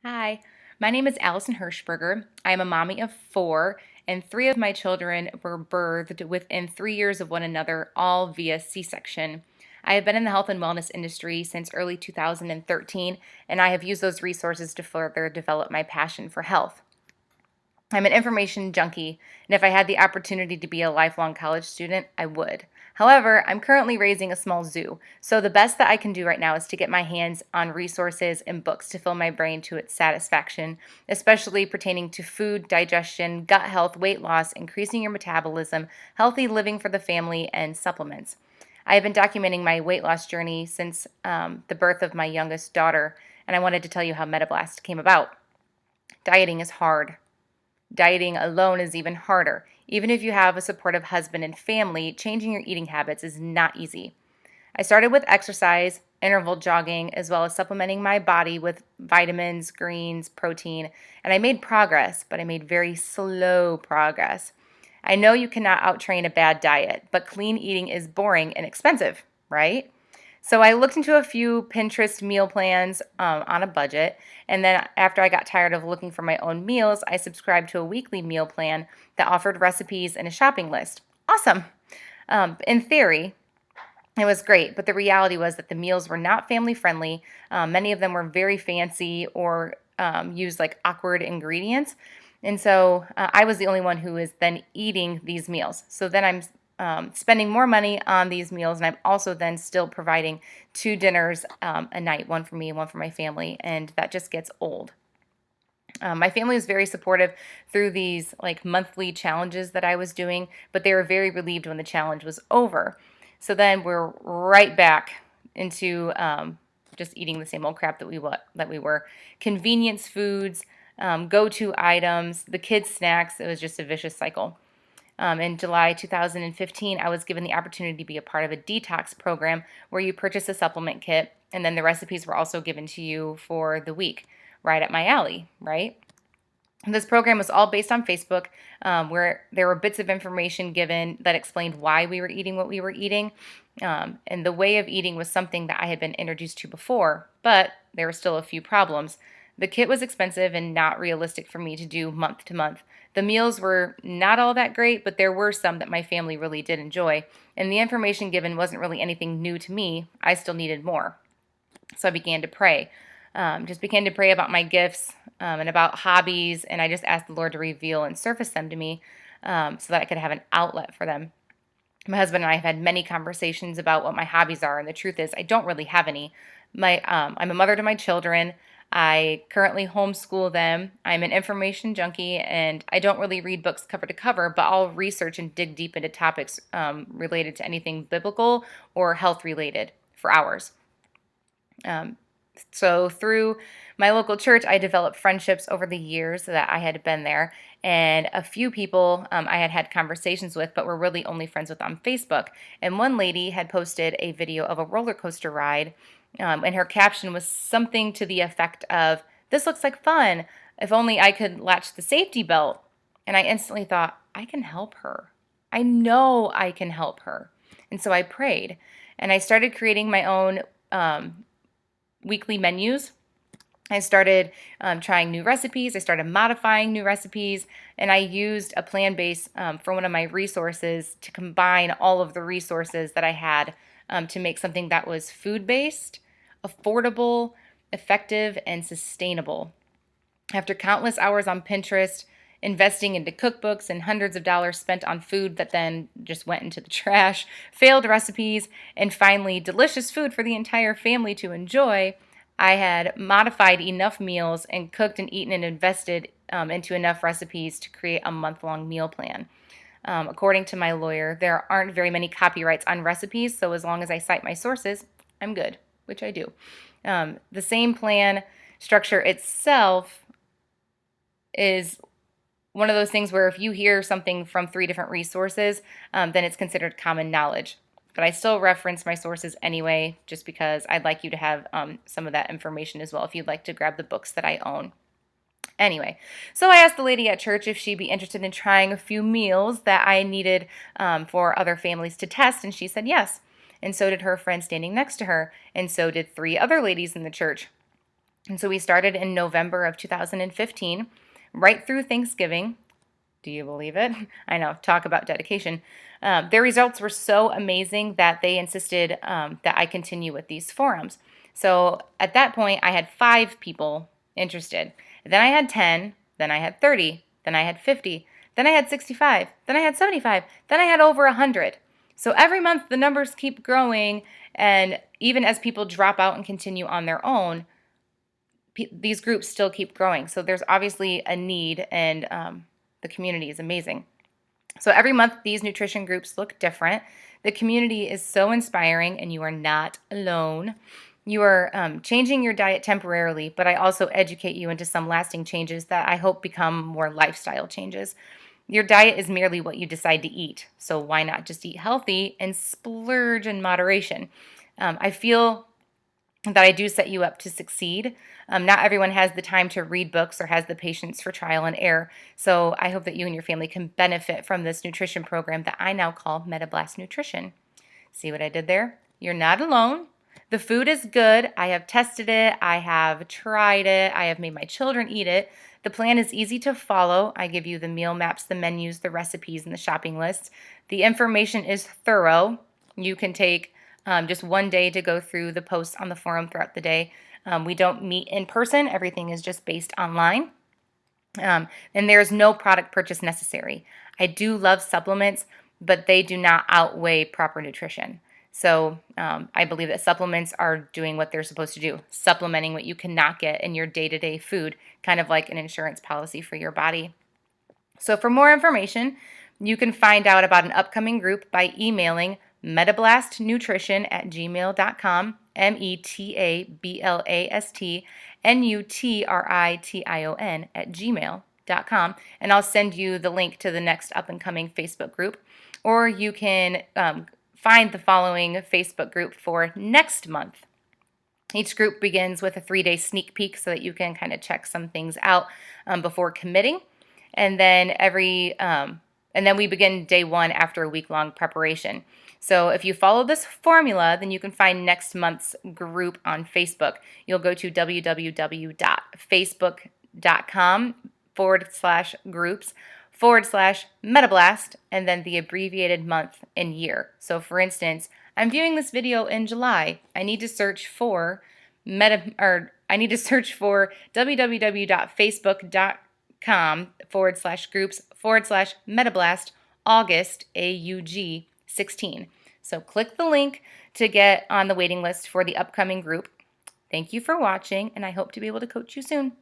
Hi, my name is Allison Hirschberger. I am a mommy of four, and three of my children were birthed within 3 years of one another, all via C-section. I have been in the health and wellness industry since early 2013, and I have used those resources to further develop my passion for health. I'm an information junkie, and if I had the opportunity to be a lifelong college student, I would. However, I'm currently raising a small zoo, so the best that I can do right now is to get my hands on resources and books to fill my brain to its satisfaction, especially pertaining to food, digestion, gut health, weight loss, increasing your metabolism, healthy living for the family, and supplements. I have been documenting my weight loss journey since the birth of my youngest daughter, and I wanted to tell you how MetaBlast came about. Dieting is hard. Dieting alone is even harder. Even if you have a supportive husband and family, changing your eating habits is not easy. I started with exercise, interval jogging, as well as supplementing my body with vitamins, greens, protein, and I made progress, but I made very slow progress. I know you cannot outtrain a bad diet, but clean eating is boring and expensive, right? So I looked into a few Pinterest meal plans on a budget, and then after I got tired of looking for my own meals, I subscribed to a weekly meal plan that offered recipes and a shopping list. Awesome. In theory, it was great, but the reality was that the meals were not family friendly. Many of them were very fancy or used like awkward ingredients. And so I was the only one who was then eating these meals. So then I'm spending more money on these meals, and I'm also then still providing two dinners a night, one for me and one for my family, and that just gets old. My family was very supportive through these like monthly challenges that I was doing, but they were very relieved when the challenge was over. So then we're right back into just eating the same old crap that we were. Convenience foods, go-to items, the kids' snacks. It was just a vicious cycle. In July 2015, I was given the opportunity to be a part of a detox program where you purchase a supplement kit, and then the recipes were also given to you for the week, right at my alley, right? This program was all based on Facebook, where there were bits of information given that explained why we were eating what we were eating. And the way of eating was something that I had been introduced to before, but there were still a few problems. The kit was expensive and not realistic for me to do month to month. The meals were not all that great, but there were some that my family really did enjoy. And the information given wasn't really anything new to me. I still needed more. So I began to pray. Just began to pray about my gifts and about hobbies, and I just asked the Lord to reveal and surface them to me so that I could have an outlet for them. My husband and I have had many conversations about what my hobbies are, and the truth is I don't really have any. I'm a mother to my children. I currently homeschool them. I'm an information junkie, and I don't really read books cover to cover, but I'll research and dig deep into topics related to anything biblical or health related for hours. So through my local church, I developed friendships over the years that I had been there, and a few people I had had conversations with, but were really only friends with on Facebook. And one lady had posted a video of a roller coaster ride, and her caption was something to the effect of, "This looks like fun. If only I could latch the safety belt." And I instantly thought, I can help her. I know I can help her. And so I prayed, and I started creating my own weekly menus. I started trying new recipes. I started modifying new recipes, and I used a plan base for one of my resources to combine all of the resources that I had to make something that was food-based, affordable, effective, and sustainable. After countless hours on Pinterest, investing into cookbooks and hundreds of dollars spent on food that then just went into the trash, failed recipes, and finally delicious food for the entire family to enjoy, I had modified enough meals and cooked and eaten and invested into enough recipes to create a month-long meal plan. According to my lawyer, there aren't very many copyrights on recipes, so as long as I cite my sources, I'm good, which I do. The same plan structure itself is one of those things where if you hear something from three different resources, then it's considered common knowledge. But I still reference my sources anyway, just because I'd like you to have some of that information as well if you'd like to grab the books that I own. Anyway, so I asked the lady at church if she'd be interested in trying a few meals that I needed for other families to test, and she said yes. And so did her friend standing next to her, and so did three other ladies in the church. And so we started in November of 2015, right through Thanksgiving. Do you believe it? I know, talk about dedication. Their results were so amazing that they insisted that I continue with these forums. So at that point, I had 5 people interested. Then I had 10, then I had 30, then I had 50, then I had 65, then I had 75, then I had over 100. So every month the numbers keep growing, and even as people drop out and continue on their own, these groups still keep growing. So there's obviously a need, and the community is amazing. So every month, these nutrition groups look different. The community is so inspiring, and you are not alone. You are changing your diet temporarily, but I also educate you into some lasting changes that I hope become more lifestyle changes. Your diet is merely what you decide to eat, so why not just eat healthy and splurge in moderation? I feel that I do set you up to succeed. Not everyone has the time to read books or has the patience for trial and error. So I hope that you and your family can benefit from this nutrition program that I now call MetaBlast Nutrition. See what I did there? You're not alone. The food is good. I have tested it. I have tried it. I have made my children eat it. The plan is easy to follow. I give you the meal maps, the menus, the recipes, and the shopping list. The information is thorough. You can take just one day to go through the posts on the forum throughout the day. We don't meet in person. Everything is just based online. And there is no product purchase necessary. I do love supplements, but they do not outweigh proper nutrition. So I believe that supplements are doing what they're supposed to do, supplementing what you cannot get in your day-to-day food, kind of like an insurance policy for your body. So for more information, you can find out about an upcoming group by emailing metablastnutrition@gmail.com, metablastnutrition@gmail.com, and I'll send you the link to the next up-and-coming Facebook group. Or you can find the following Facebook group for next month. Each group begins with a 3-day sneak peek so that you can kind of check some things out before committing. And then we begin day 1 after a week-long preparation. So if you follow this formula, then you can find next month's group on Facebook. You'll go to www.facebook.com/groups/MetaBlast, and then the abbreviated month and year. So for instance, I'm viewing this video in July. I need to search for www.facebook.com/groups/MetaBlast August AUG 16. So click the link to get on the waiting list for the upcoming group. Thank you for watching, and I hope to be able to coach you soon.